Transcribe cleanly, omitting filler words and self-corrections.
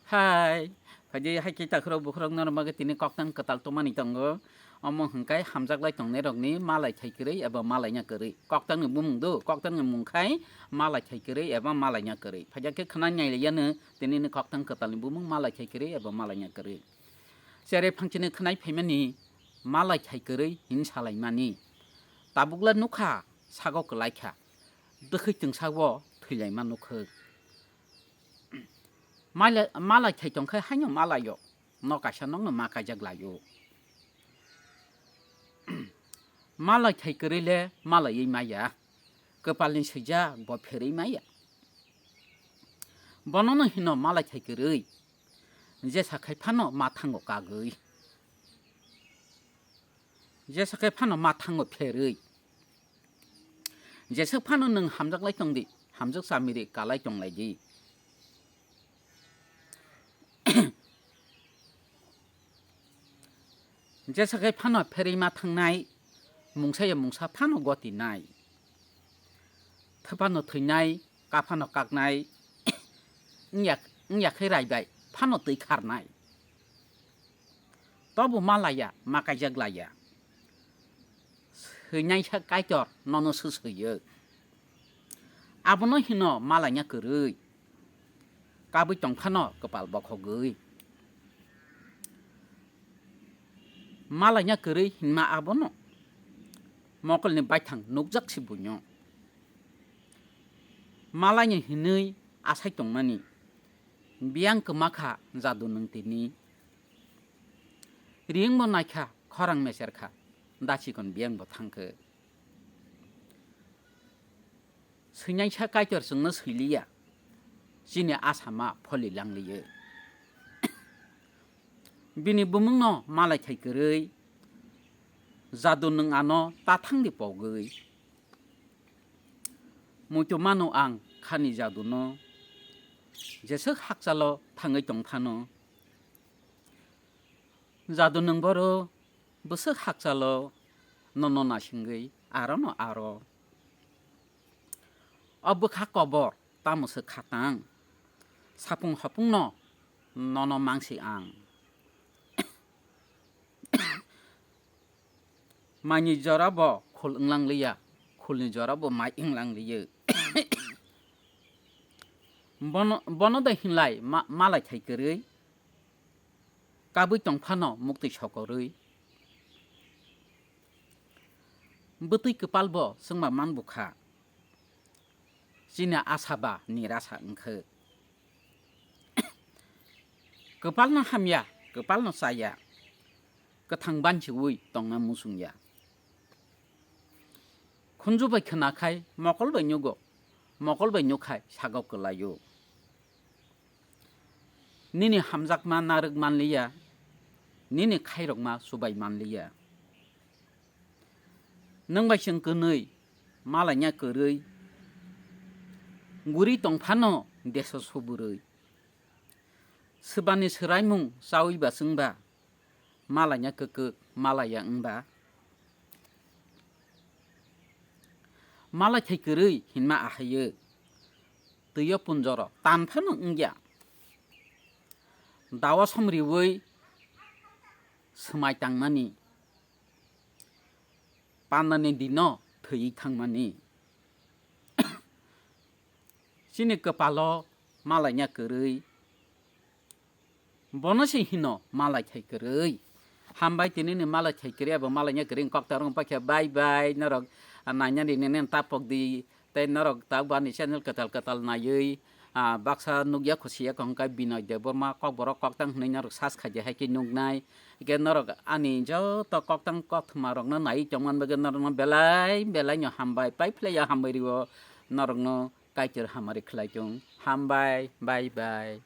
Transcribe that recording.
Hai, faji hai kita khoro bukhorok nor mage tini koktang ketal tomani tongo. Omong hengkai hamjak lai tongne rokni malai thaikirei eba malai nya korei. Koktang ni bumung do, koktang ni mungkai malai thaikirei eba malai nya korei. Faja ke khana nyai leyane tini ni koktang ketal ni bumung malai thaikirei eba malai nya korei. Sere phangchini khnai phaimani malai thaikirei hin salai mani. Tabukla nukha sago kelaikha. Dekhoi tungsago thilai man nukhoi. Malai thai tongkhai haino malayo no kaisa nongno ma kaijak layo malai thai korile malai maya kepalni seja bo pherei maya bonono hino malai thai korei jesa khai phano mathango kagoi jesa khai phano mathango pherei jesa phano nung hamjak lai tongdi hamjak samiri kalai tonglaiji jesa khai phano pherei ma thangnai mungsaya mungsa phano goti nai thapano theinai kaphano kaknai ngyak khai raibai phano tui kharnai tobo malaya makaijak laya seinai sa kaitor nono susuyo abono hino malanya korei kabui tongphano kepal bokhogoi malanya korei hinma abono mokolni baithang nukjak sibunyo malanya hinui asai tongmani biang kemakha jadu nungtini ringbo naikha khorang meserkha dachikon biang bo thangkho seinai sa kaitor sungno siliya chini asama pholi langliyo bini bumungno malai thai korei jadu nung ano tathangdi pogoi muito mano ang khani jadu no jesek hakchalo thangai tongphano jadu nung boro besek hakchalo nono nasingoi aro aro obokha kobor tamusek khatang sapung hapung no nono mangsi ang Mani jorabo khul englang liya khulni jorabo mai englang liyo bono da hinlai malai thai korei kabui tongphano mukti sokorei butui kepalbo sengma manbukha chini asaba nirasa engkho kepalno hamya kepalno saya kethang banchiui tongna musungya khunjubai khnakhai mokolbai nyugo mokolbai nyukhai sagau kelayo nini hamjakma narok manliya nini khairokma subai manliya nungbai sing konoi malanya korei guri tongphano deso suburei sebani seraimung sawiba sengba malanya kekek malaya engba malai thai korei hinma ahayo tuyo punjoro tanphano engya dawa somriwoi semai tangmani panani dino thei thangmani chini kepalo malanya korei bonosi hino malai thai korei hambai tini ni malai thai korei abo malanya korei koktarong pakya bye bye norok nanya di nenen tapok di te norok tagbani channel ketal nayoi baksa nugya khusia kongkai binoy deborma kok borok koktang hnei norok sas khaje haiki nugnai ge norok ani jo to koktang kothmarok no nai chongman bege norok no belai nyo hambai pai phlaya hambai riwo norok no kaitor hamari khlaichung hambai bye bye